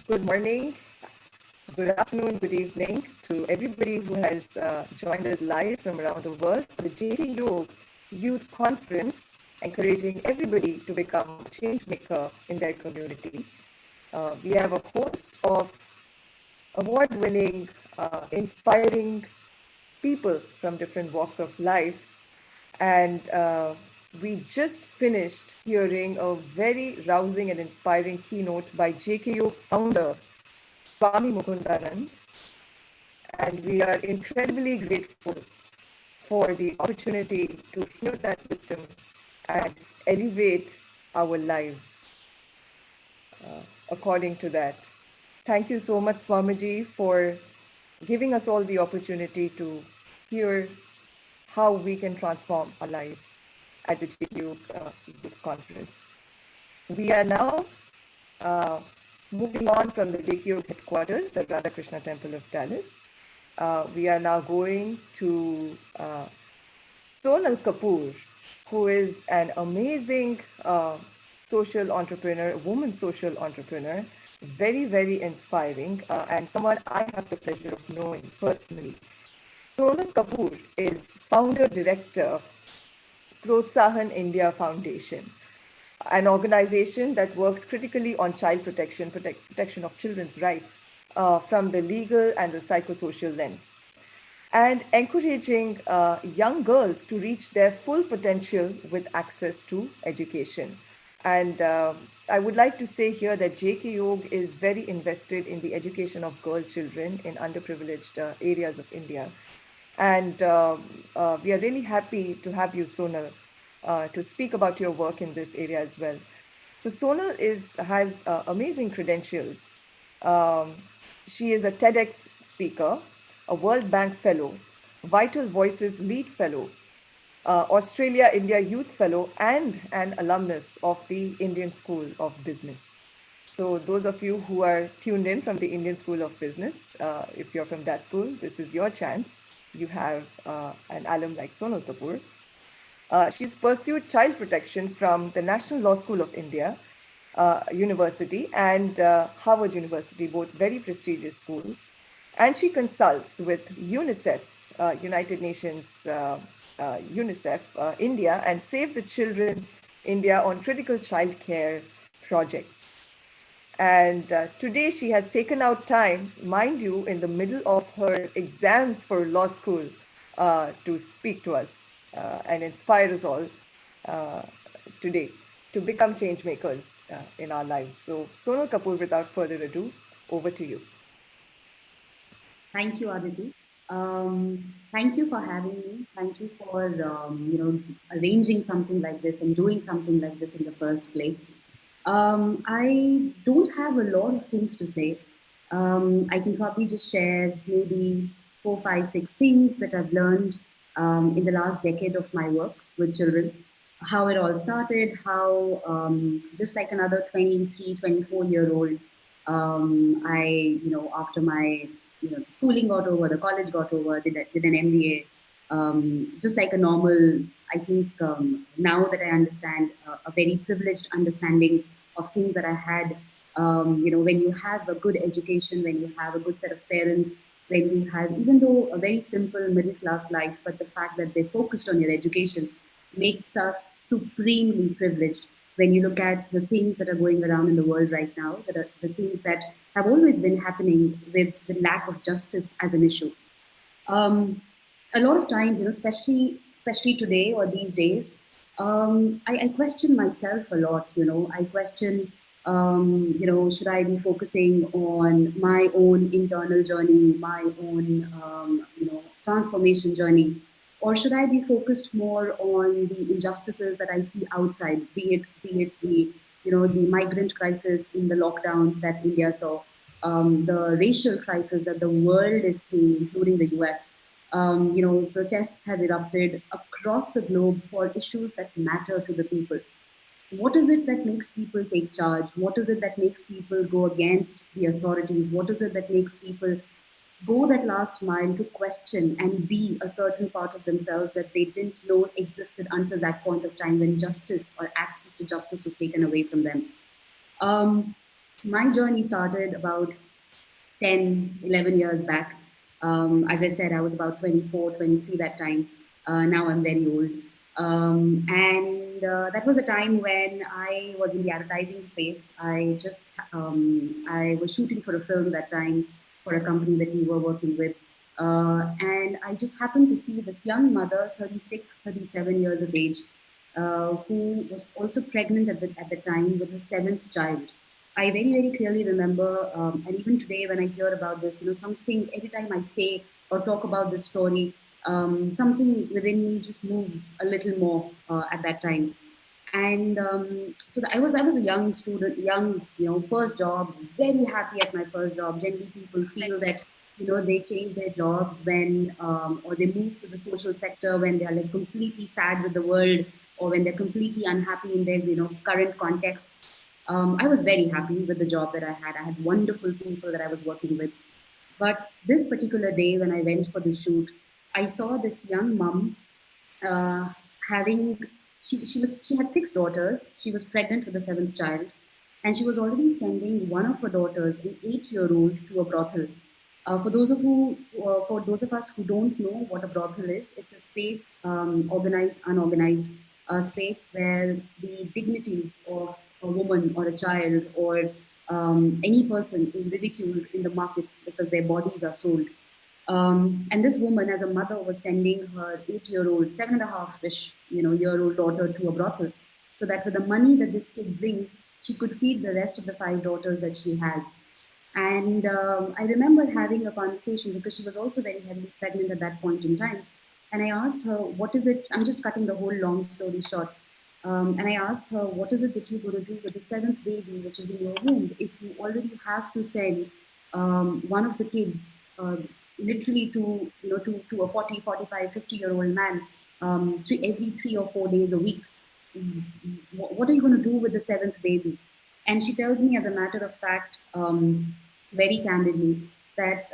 Good morning, good afternoon, good evening to everybody who has joined us live from around the world for the JKYog Youth Conference, encouraging everybody to become a change maker in their community. We have a host of award-winning, inspiring people from different walks of life. And we just finished hearing a very rousing and inspiring keynote by JKYog founder, Swami Mukundananda. And we are incredibly grateful for the opportunity to hear that wisdom and elevate our lives according to that. Thank you so much, Swamiji, for giving us all the opportunity to hear how we can transform our lives at the JKYog Youth Conference. We are now moving on from the JKYog headquarters, the Radhakrishna Temple of Dallas. We are now going to Sonal Kapoor, who is an amazing social entrepreneur, woman social entrepreneur, very, very inspiring, and someone I have the pleasure of knowing personally. Sonal Kapoor is founder director, Protsahan India Foundation, an organization that works critically on child protection of children's rights from the legal and the psychosocial lens, and encouraging young girls to reach their full potential with access to education. And I would like to say here that JKYog is very invested in the education of girl children in underprivileged areas of India. And we are really happy to have you, Sonal, to speak about your work in this area as well. So Sonal has amazing credentials. She is a TEDx speaker, a World Bank Fellow, Vital Voices Lead Fellow, Australia India Youth Fellow, and an alumnus of the Indian School of Business. So those of you who are tuned in from the Indian School of Business, if you're from that school, this is your chance. You have an alum like Sonal Kapoor. She's pursued child protection from the National Law School of India University and Harvard University, both very prestigious schools. And she consults with UNICEF, United Nations UNICEF India, and Save the Children India on critical child care projects. And today she has taken out time, mind you, in the middle of her exams for law school to speak to us and inspire us all today to become change makers in our lives. So Sonal Kapoor, without further ado, over to you. Thank you, Aditi. Thank you for having me. Thank you for arranging something like this and doing something like this in the first place. I don't have a lot of things to say. I can probably just share maybe 4, 5, 6 things that I've learned in the last decade of my work with children. How it all started, how just like another 23, 24-year-old, after my the schooling got over, the college got over, did an MBA, just like a normal, I think now that I understand, a very privileged understanding of things that I had, when you have a good education, when you have a good set of parents, when you have, even though a very simple middle class life, but the fact that they focused on your education makes us supremely privileged when you look at the things that are going around in the world right now, that are the things that have always been happening with the lack of justice as an issue. A lot of times, especially today or these days, I question myself a lot. I question, should I be focusing on my own internal journey, my own, transformation journey, or should I be focused more on the injustices that I see outside, be it the the migrant crisis in the lockdown that India saw, the racial crisis that the world is seeing, including the US. Protests have erupted across the globe for issues that matter to the people. What is it that makes people take charge? What is it that makes people go against the authorities? What is it that makes people go that last mile to question and be a certain part of themselves that they didn't know existed until that point of time when justice or access to justice was taken away from them? My journey started about 10, 11 years back. As I said, I was about 24, 23 that time. Now I'm very old. And that was a time when I was in the advertising space. I was shooting for a film that time for a company that we were working with. And I just happened to see this young mother, 36, 37 years of age, who was also pregnant at the time with her seventh child. I very, very clearly remember, and even today when I hear about this, something, every time I say or talk about this story, something within me just moves a little more at that time. And I was a young student, young, first job, very happy at my first job. Generally, people feel that they change their jobs when or they move to the social sector when they are like completely sad with the world, or when they're completely unhappy in their current contexts. I was very happy with the job that I had. I had wonderful people that I was working with. But this particular day when I went for the shoot, I saw this young mom uh, having she had six daughters. She was pregnant with the seventh child, and she was already sending one of her daughters, an 8-year-old, to a brothel. For those of us who don't know what a brothel is, it's a space, organized, unorganized, space where the dignity of a woman or a child or any person is ridiculed in the market because their bodies are sold. And this woman, as a mother, was sending her 8-year-old, seven and a half-ish, year-old daughter to a brothel, so that with the money that this kid brings, she could feed the rest of the five daughters that she has. And I remember having a conversation because she was also very heavily pregnant at that point in time. And I asked her, what is it? I'm just cutting the whole long story short. And I asked her, what is it that you're going to do with the seventh baby, which is in your womb, if you already have to send one of the kids literally to a 40, 45, 50-year-old man every 3 or 4 days a week? What are you going to do with the seventh baby? And she tells me, as a matter of fact, very candidly, that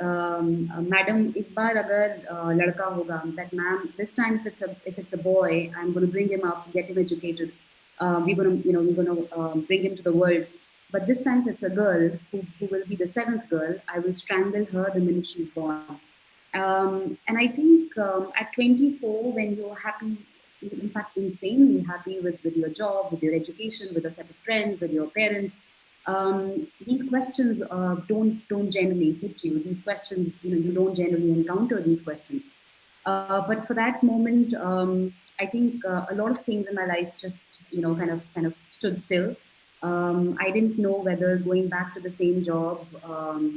madam, is bar agar ladka hoga, that ma'am, this time if it's a boy, I'm going to bring him up, get him educated. We're going to bring him to the world. But this time, if it's a girl who will be the seventh girl, I will strangle her the minute she's born. And I think at 24, when you're happy, in fact, insanely happy with your job, with your education, with a set of friends, with your parents, these questions don't generally hit you. These questions, you don't generally encounter these questions. But for that moment, I think a lot of things in my life just, kind of stood still. I didn't know whether going back to the same job,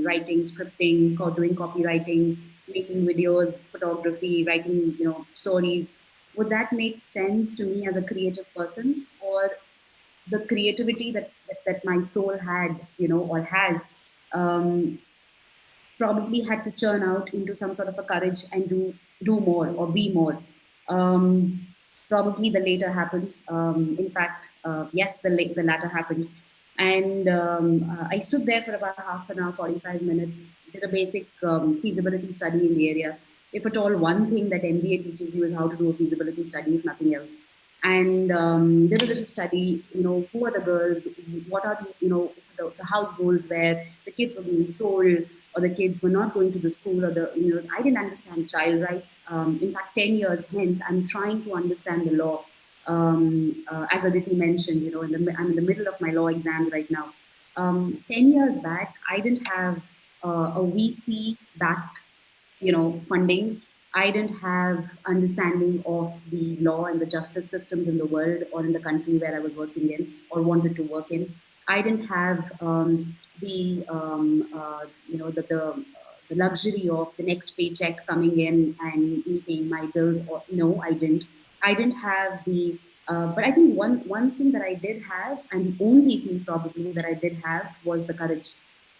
writing, scripting, doing copywriting, making videos, photography, writing, stories, would that make sense to me as a creative person, or the creativity that my soul had, or has, um, probably had to churn out into some sort of a courage and do more or be more. Um, Probably the later happened. In fact, yes, the latter happened. And I stood there for about half an hour, 45 minutes, did a basic feasibility study in the area. If at all, one thing that MBA teaches you is how to do a feasibility study, if nothing else. And did a little study, who are the girls, what are the households where the kids were being sold, or the kids were not going to the school, or I didn't understand child rights. In fact, 10 years hence, I'm trying to understand the law. As Aditi mentioned, I'm in the middle of my law exams right now. 10 years back, I didn't have a VC backed funding. I didn't have understanding of the law and the justice systems in the world or in the country where I was working in or wanted to work in. I didn't have the the luxury of the next paycheck coming in and me paying my bills. Or no, I didn't. I didn't have the. But I think one thing that I did have, and the only thing probably that I did have, was the courage.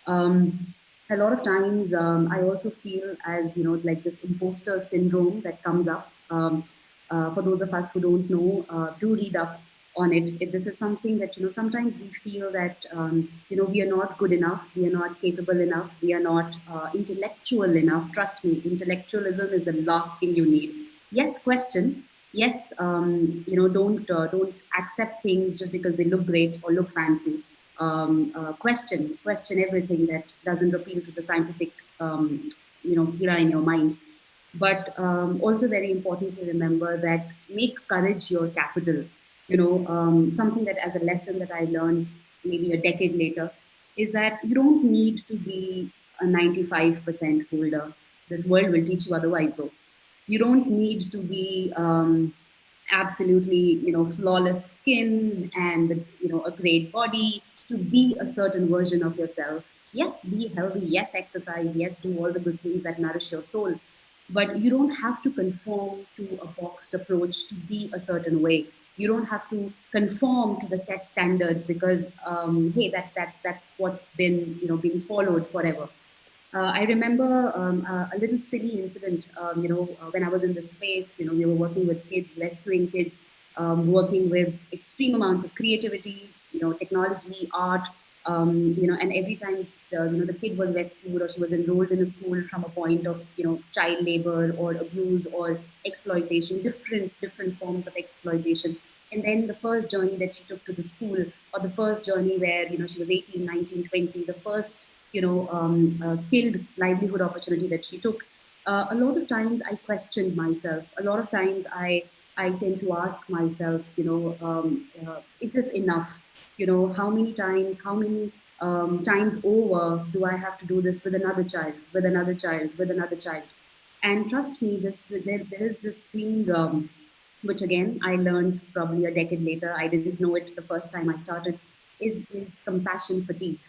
A lot of times, I also feel as like this imposter syndrome that comes up. For those of us who don't know, do read up on it. If this is something that sometimes we feel that we are not good enough, we are not capable enough, we are not intellectual enough. Trust me, intellectualism is the last thing you need. Yes, question. Yes, don't accept things just because they look great or look fancy. question everything that doesn't appeal to the scientific, kira in your mind. But also very important to remember that make courage your capital. Something that as a lesson that I learned maybe a decade later is that you don't need to be a 95% holder. This world will teach you otherwise, though. You don't need to be absolutely, flawless skin and, a great body to be a certain version of yourself. Yes, be healthy. Yes, exercise. Yes, do all the good things that nourish your soul. But you don't have to conform to a boxed approach to be a certain way. You don't have to conform to the set standards because, hey, that's what's been, being followed forever. I remember a little silly incident, when I was in this space, we were working with kids, rescuing kids, working with extreme amounts of creativity, technology, art, and every time the kid was rescued or she was enrolled in a school from a point of, child labor or abuse or exploitation, different forms of exploitation. And then the first journey that she took to the school, or the first journey where, she was 18, 19, 20, the first skilled livelihood opportunity that she took. A lot of times I questioned myself. A lot of times I tend to ask myself, is this enough? How many times, how many times over do I have to do this with another child, with another child, with another child? And trust me, there is this thing, which again I learned probably a decade later. I didn't know it the first time I started. Is compassion fatigue,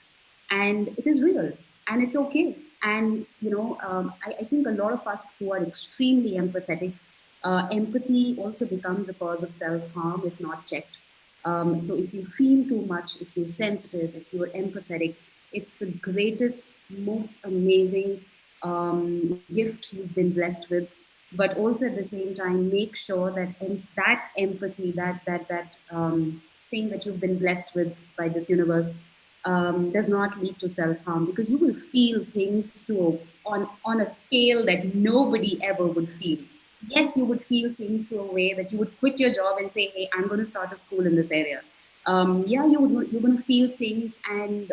and it is real, and it's okay. And I think a lot of us who are extremely empathetic, empathy also becomes a cause of self-harm if not checked. So if you feel too much, if you're sensitive, if you're empathetic, it's the greatest, most amazing gift you've been blessed with. But also at the same time, make sure that that empathy, that thing that you've been blessed with by this universe, does not lead to self-harm, because you will feel things on a scale that nobody ever would feel. Yes, you would feel things to a way that you would quit your job and say, hey, I'm going to start a school in this area. Yeah, you're going to feel things, and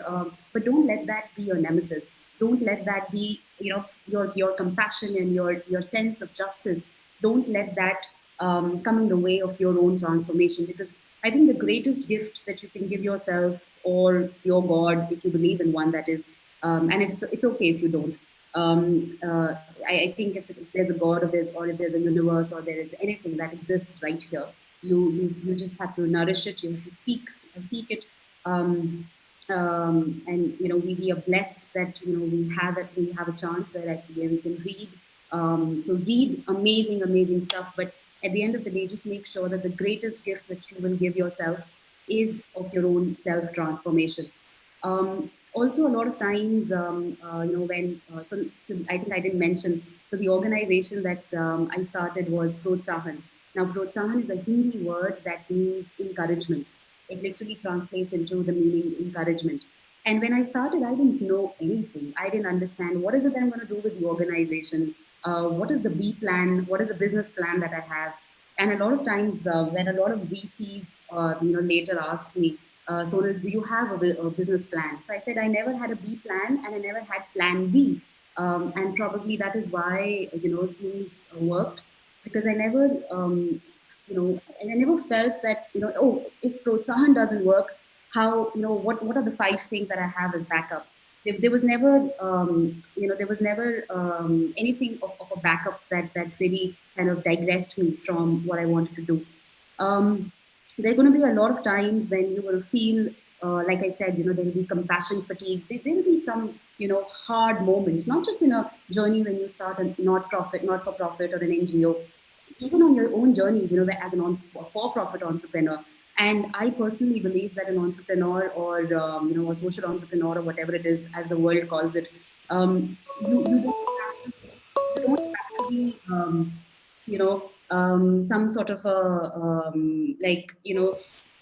but don't let that be your nemesis. Don't let that be, your compassion and your sense of justice. Don't let that come in the way of your own transformation, because I think the greatest gift that you can give yourself or your God, if you believe in one, that is, and if it's okay if you don't. I think if there's a God, or if there's a universe, or there is anything that exists right here, you just have to nourish it. You have to seek it. And we are blessed that we have a chance where we can read. So read amazing stuff, but at the end of the day, just make sure that the greatest gift that you will give yourself is of your own self transformation. Also, a lot of times, when so I think I didn't mention. So the organization that I started was Protsahan. Now, Protsahan is a Hindi word that means encouragement. It literally translates into the meaning encouragement. And when I started, I didn't know anything. I didn't understand what is it that I'm going to do with the organization. What is the B plan? What is the business plan that I have? And a lot of times, when a lot of VCs, later asked me, Sonal, do you have a business plan? So I said I never had a B plan, and I never had plan B. And probably that is why things worked, because I never and I never felt that oh, if Protsahan doesn't work, how what are the 5 things that I have as backup? There was never anything of a backup that really kind of digressed me from what I wanted to do. Um, there are going to be a lot of times when you will feel, like I said, there will be compassion fatigue. There will be some, hard moments, not just in a journey when you start a not for profit or an NGO, even on your own journeys, as an for-profit entrepreneur. And I personally believe that an entrepreneur, or a social entrepreneur, or whatever it is, as the world calls it, you don't have to be, some sort of a,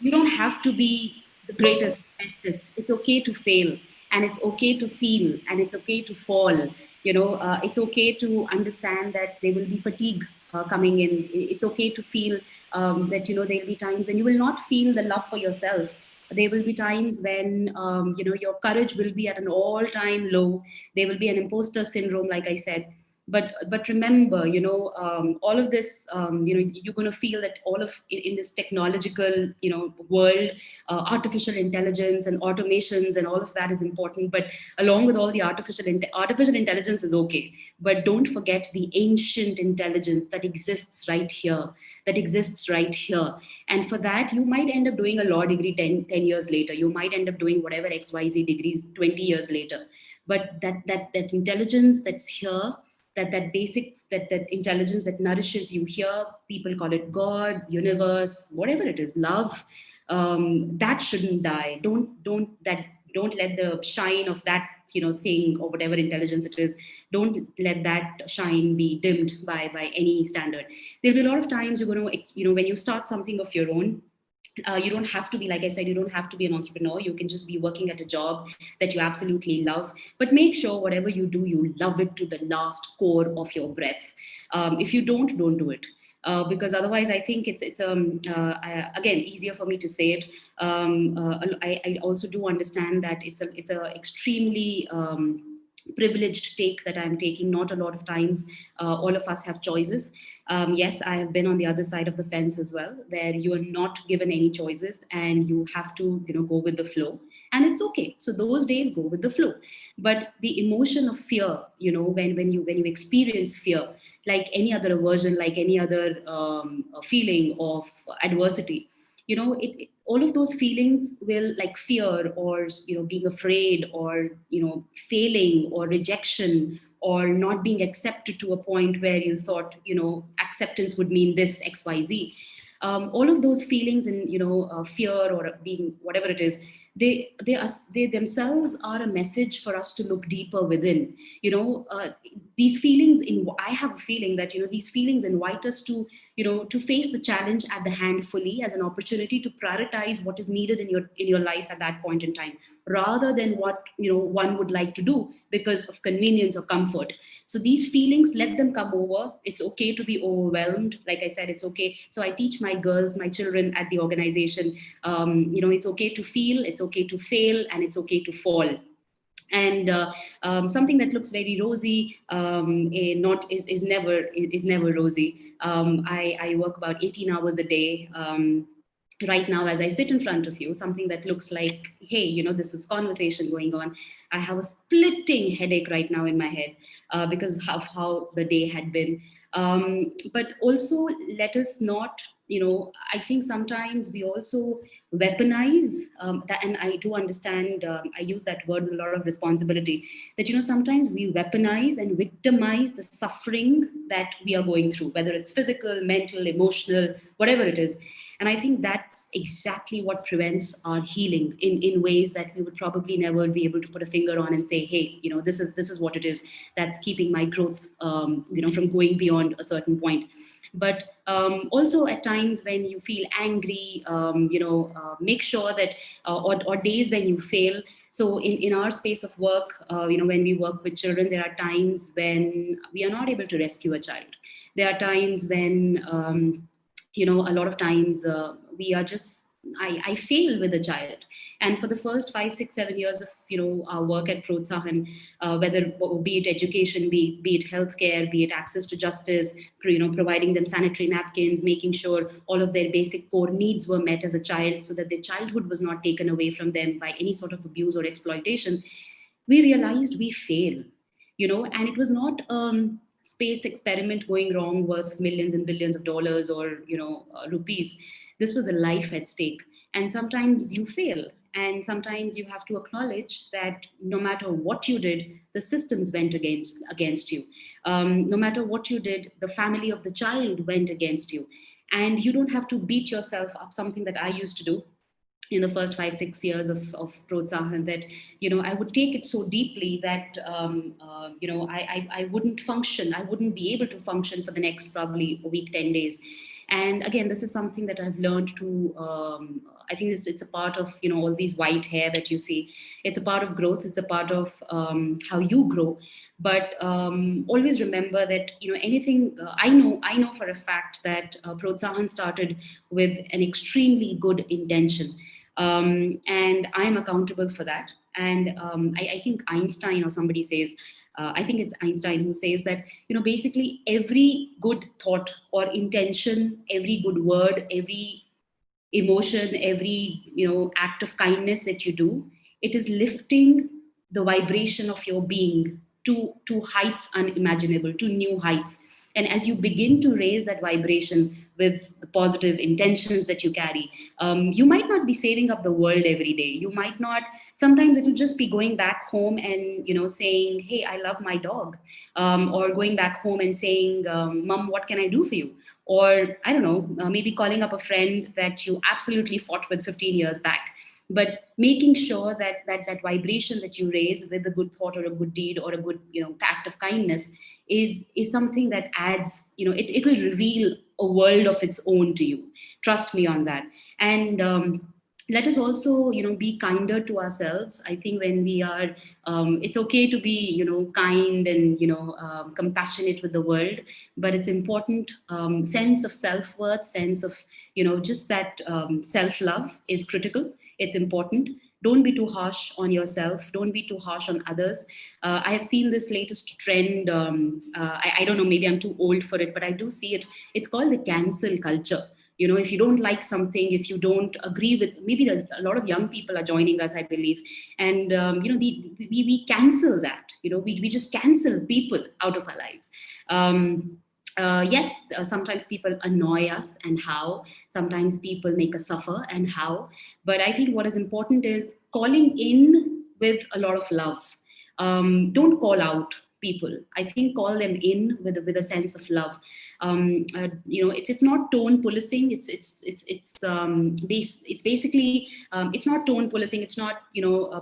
you don't have to be the greatest, bestest. It's okay to fail, and it's okay to feel, and it's okay to fall. It's okay to understand that there will be fatigue coming in. It's okay to feel that, there'll be times when you will not feel the love for yourself. There will be times when your courage will be at an all-time low. There will be an imposter syndrome, like I said. But remember, all of this, you're going to feel that all of in this technological world, artificial intelligence and automations and all of that is important. But along with all the artificial intelligence is okay, but don't forget the ancient intelligence that exists right here, and for that, you might end up doing a law degree 10 years later. You might end up doing whatever XYZ degrees 20 years later. But that intelligence that's here, that basics, that intelligence that nourishes you here, people call it God, universe, whatever it is, love, that shouldn't die. Don't let the shine of that thing or whatever intelligence it is, don't let that shine be dimmed by any standard. There'll be a lot of times you're going to, when you start something of your own, you don't have to be, like I said, you don't have to be an entrepreneur. You can just be working at a job that you absolutely love. But make sure whatever you do, you love it to the last core of your breath. If you don't do it. Because otherwise, I think it's again easier for me to say it. I also do understand that it's a extremely privileged take that I'm taking. Not a lot of times, all of us have choices. Yes, I have been on the other side of the fence as well, where you are not given any choices and you have to, go with the flow, and it's okay. So those days, go with the flow. But the emotion of fear, when you experience fear, like any other aversion, like any other feeling of adversity, all of those feelings will, like fear or being afraid or failing or rejection or not being accepted to a point where you thought acceptance would mean this XYZ. All of those feelings and fear or being whatever it is, they themselves are a message for us to look deeper within. These feelings I have a feeling that these feelings invite us to face the challenge at the hand fully, as an opportunity to prioritize what is needed in your life at that point in time, rather than what one would like to do because of convenience or comfort. So these feelings, let them come over. It's okay to be overwhelmed. Like I said, it's okay. So I teach my girls, my children at the organization, it's okay to feel, it's okay to fail, and it's okay to fall. And something that looks very rosy, not is never rosy. I work about 18 hours a day. Right now, as I sit in front of you, something that looks like, hey, this is conversation going on, I have a splitting headache right now in my head, because of how the day had been. But also, let us not, I think sometimes we also weaponize that. And I do understand, I use that word with a lot of responsibility, that sometimes we weaponize and victimize the suffering that we are going through, whether it's physical, mental, emotional, whatever it is. And I think that's exactly what prevents our healing in ways that we would probably never be able to put a finger on and say, hey, this is what it is that's keeping my growth, from going beyond a certain point. But also at times when you feel angry, make sure that, or days when you fail. So in our space of work, when we work with children, there are times when we are not able to rescue a child. There are times when, a lot of times we are just, I fail with a child. And for the first 5, 6, 7 years of our work at Protsahan, whether be it education, be it healthcare, be it access to justice, providing them sanitary napkins, making sure all of their basic core needs were met as a child, so that their childhood was not taken away from them by any sort of abuse or exploitation, we realized we fail. And it was not space experiment going wrong worth millions and billions of dollars or rupees. This was a life at stake. And sometimes you fail, and sometimes you have to acknowledge that no matter what you did, the systems went against you. No matter what you did, the family of the child went against you. And you don't have to beat yourself up, something that I used to do in the first 5, 6 years of Protsahan, that I would take it so deeply that I wouldn't function. I wouldn't be able to function for the next probably a week, 10 days. And again, this is something that I've learned to, I think it's a part of all these white hair that you see. It's a part of growth. It's a part of how you grow. But always remember that anything, I know for a fact that Protsahan started with an extremely good intention. And I'm accountable for that. And I think Einstein or somebody says, I think it's Einstein who says that, basically every good thought or intention, every good word, every emotion, every act of kindness that you do, it is lifting the vibration of your being to heights unimaginable, to new heights. And as you begin to raise that vibration with the positive intentions that you carry, you might not be saving up the world every day. You might not. Sometimes it'll just be going back home and saying, "Hey, I love my dog," or going back home and saying, "Mom, what can I do for you?" Or I don't know, maybe calling up a friend that you absolutely fought with 15 years back, but making sure that vibration that you raise with a good thought or a good deed or a good act of kindness is something that adds, it will reveal a world of its own to you. Trust me on that. And let us also be kinder to ourselves. I think when we are it's okay to be kind and compassionate with the world, but it's important, sense of self-worth, sense of just that self-love is critical. It's important. Don't be too harsh on yourself, don't be too harsh on others. I have seen this latest trend. I don't know, maybe I'm too old for it, but I do see it. It's called the cancel culture. If you don't like something, if you don't agree with, maybe a lot of young people are joining us, I believe. And we cancel that. We just cancel people out of our lives. Yes, sometimes people annoy us, and how. Sometimes people make us suffer, and how. But I think what is important is calling in with a lot of love. Don't call out people. I think call them in with a sense of love. It's not tone policing. It's basically, it's not tone policing. It's not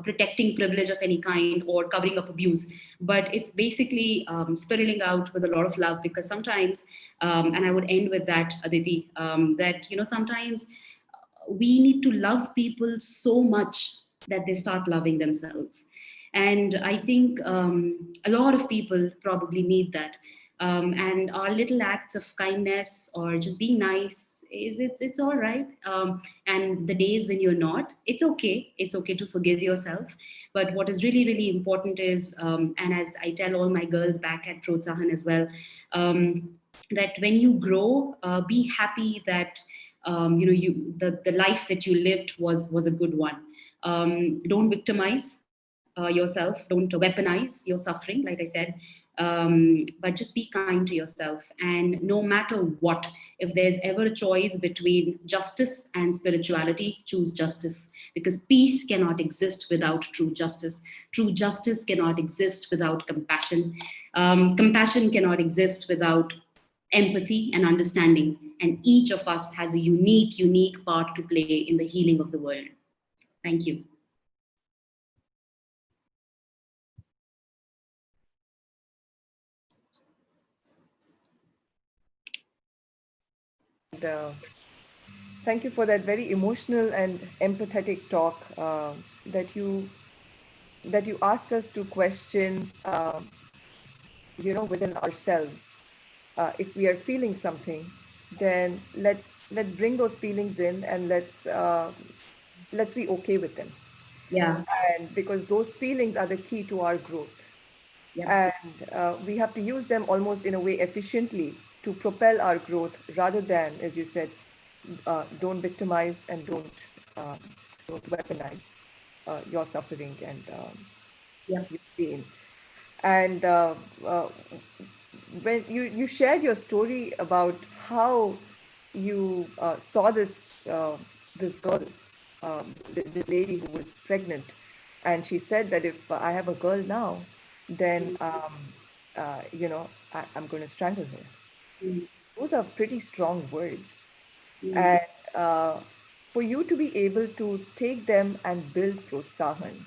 protecting privilege of any kind or covering up abuse, but it's basically spiraling out with a lot of love. Because sometimes, and I would end with that, Aditi, that sometimes we need to love people so much that they start loving themselves. And I think a lot of people probably need that. And our little acts of kindness or just being nice it's all right. And the days when you're not, it's okay. It's okay to forgive yourself. But what is really, really important is, and as I tell all my girls back at Protsahan as well, that when you grow, be happy that the life that you lived was a good one. Don't victimize yourself. Don't weaponize your suffering, like I said. But just be kind to yourself. And no matter what, if there's ever a choice between justice and spirituality, choose justice. Because peace cannot exist without true justice. True justice cannot exist without compassion. Compassion cannot exist without empathy and understanding. And each of us has a unique part to play in the healing of the world. Thank you. And, thank you for that very emotional and empathetic talk, that you asked us to question, within ourselves. If we are feeling something, then let's bring those feelings in, and let's be okay with them. Yeah. And because those feelings are the key to our growth, Yep. and we have to use them almost in a way efficiently to propel our growth, rather than, as you said, don't victimize and um, don't weaponize your suffering and Yep. your pain. And uh, when you shared your story about how you saw this girl, this lady who was pregnant, and she said that if I have a girl now, then I'm going to strangle her. Mm, Those are pretty strong words, mm, and for you to be able to take them and build Protsahan,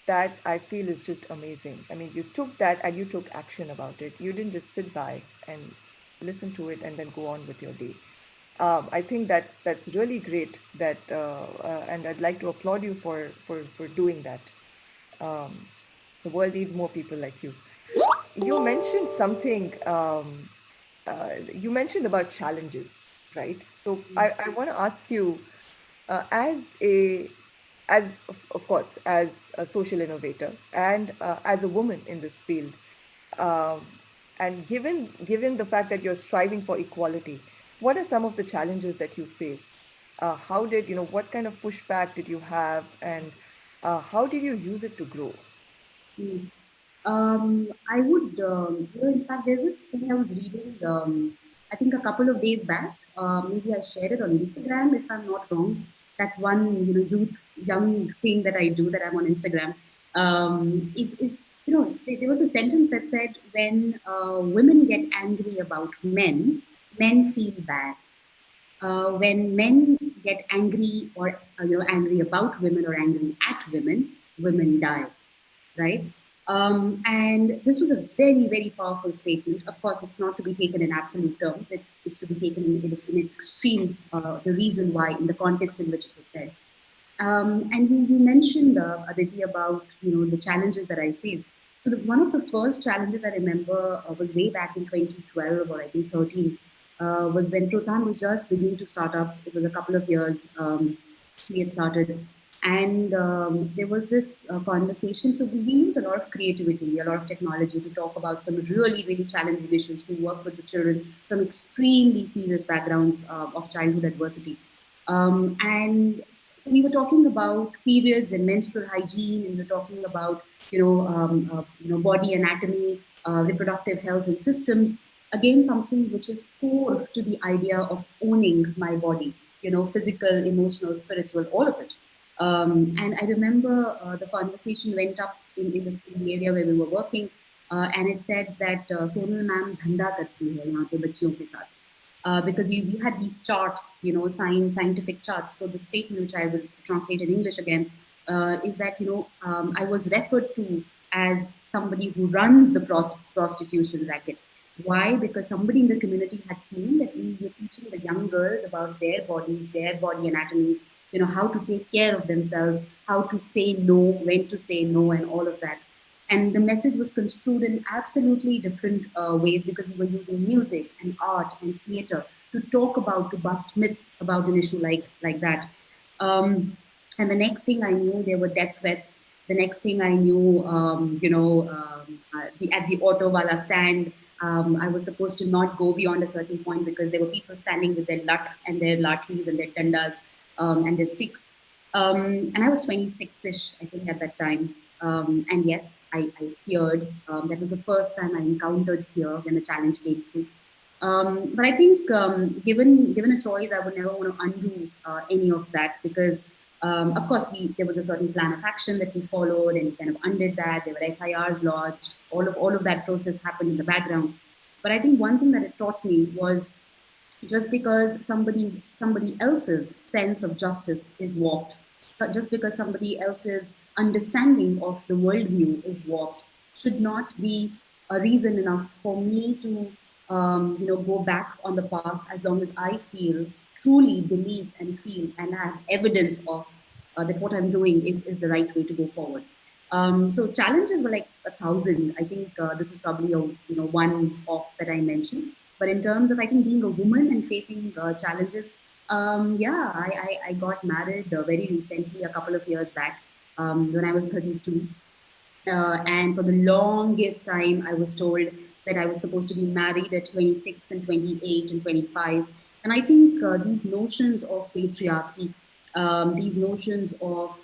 that I feel is just amazing. I mean, you took that and you took action about it. You didn't just sit by and listen to it and then go on with your day. I think that's really great. And I'd like to applaud you for doing that. Um, the world needs more people like you. You mentioned something. You mentioned about challenges, right? So I want to ask you. as a as of course as a social innovator and as a woman in this field, um, and given the fact that you're striving for equality, what are some of the challenges that you faced? How did what kind of pushback did you have, and how did you use it to grow? Mm. I would, in fact, there's this thing I was reading, I think a couple of days back. Maybe I shared it on Instagram, if I'm not wrong. That's one, young thing that I do, that I'm on Instagram. Is there was a sentence that said, when women get angry about men, men feel bad. When men get angry, or angry about women or angry at women, women die, right? And this was a very, very powerful statement. Of course, it's not to be taken in absolute terms. It's to be taken in its extremes. The reason why, in the context in which it was said. And you mentioned, Aditi, about the challenges that I faced. So one of the first challenges I remember was way back in 2012, or I think 13, was when Prothan was just beginning to start up. It was a couple of years we had started, and there was this conversation. So we use a lot of creativity, a lot of technology to talk about some really, really challenging issues, to work with the children from extremely serious backgrounds of childhood adversity. And so we were talking about periods and menstrual hygiene, and we were talking about body anatomy, reproductive health and systems. Again, something which is core to the idea of owning my body. Physical, emotional, spiritual, all of it. And I remember the conversation went up in the area where we were working, and it said that Sonal ma'am dhanda karti hai yahan pe bachchiyon ke sath. Because we had these charts, scientific charts. So the statement, which I will translate in English again, is that I was referred to as somebody who runs the prostitution racket. Why? Because somebody in the community had seen that we were teaching the young girls about their bodies, their body anatomies, how to take care of themselves, how to say no, when to say no, and all of that. And the message was construed in absolutely different ways, because we were using music and art and theater to talk about, to bust myths about an issue like that. Um, and the next thing I knew, there were death threats. The next thing I knew, at the auto wala stand, I was supposed to not go beyond a certain point, because there were people standing with their lat and their lathis and their dandas, and their sticks. And I was 26-ish, I think, at that time. And yes, I feared. That was the first time I encountered fear when the challenge came through. But I think, given a choice, I would never want to undo any of that, because, of course, there was a certain plan of action that we followed, and we kind of undid that. There were FIRs lodged. All of that process happened in the background. But I think one thing that it taught me was, just because somebody else's sense of justice is warped, just because somebody else's understanding of the worldview is warped, should not be a reason enough for me to go back on the path, as long as I feel, truly believe and feel and have evidence of that what I'm doing is the right way to go forward. So challenges were like 1,000. I think this is probably a one off that I mentioned. But in terms of, I think, being a woman and facing challenges, yeah, I got married very recently, a couple of years back, when I was 32. And for the longest time, I was told that I was supposed to be married at 26 and 28 and 25. And I think these notions of patriarchy, these notions of,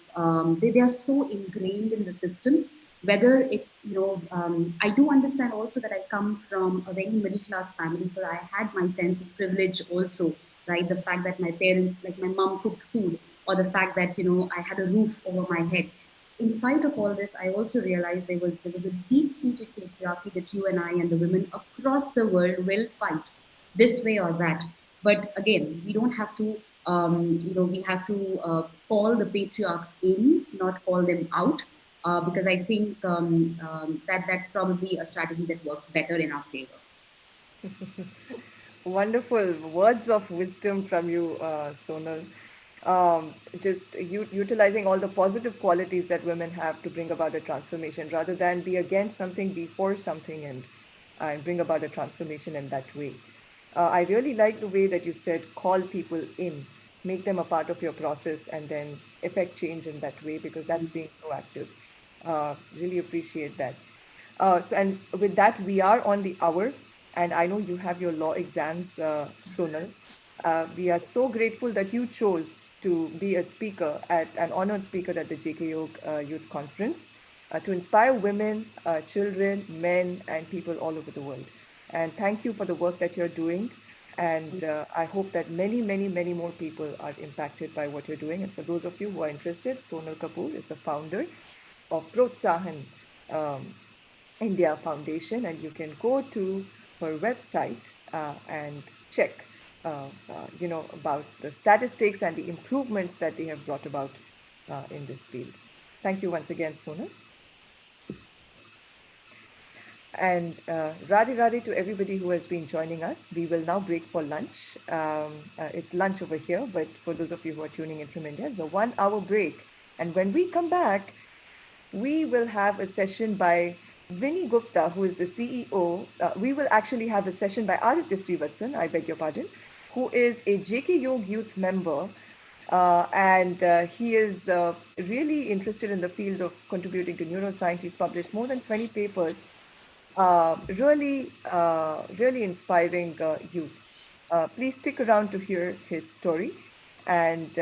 they are so ingrained in the system. Whether it's, I do understand also that I come from a very middle class family, so I had my sense of privilege also, right? The fact that my parents, like my mom, cooked food, or the fact that I had a roof over my head. In spite of all this, I also realized there was a deep-seated patriarchy that you and I and the women across the world will fight, this way or that. But again, we don't have to, we have to call the patriarchs in, not call them out, because I think that that's probably a strategy that works better in our favor. Wonderful words of wisdom from you, Sonal. Just utilizing all the positive qualities that women have to bring about a transformation, rather than be against something, be for something, and bring about a transformation in that way. I really like the way that you said, call people in. make them a part of your process and then effect change in that way, because that's being proactive. Really appreciate that. And with that, we are on the hour, and I know you have your law exams, Sonal. We are so grateful that you chose to be a speaker, at an honored speaker at the JKYog Youth Conference, to inspire women, children, men, and people all over the world. And thank you for the work that you're doing. And I hope that many, many, many more people are impacted by what you're doing. And for those of you who are interested, Sonal Kapoor is the founder of Protsahan India Foundation, and you can go to her website and check, about the statistics and the improvements that they have brought about in this field. Thank you once again, Sonal. And Radhe Radhe to everybody who has been joining us. We will now break for lunch. It's lunch over here, but for those of you who are tuning in from India, it's a 1 hour break. And when we come back, we will have a session by Vinny Gupta, who is the CEO. We will actually have a session by Aditya Srivatsan, I beg your pardon, who is a JKYog youth member. And he is really interested in the field of contributing to neuroscience. He's published more than 20 papers, really inspiring youth. Please stick around to hear his story, and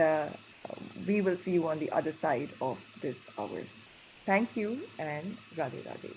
we will see you on the other side of this hour. Thank you, and Radhe Radhe.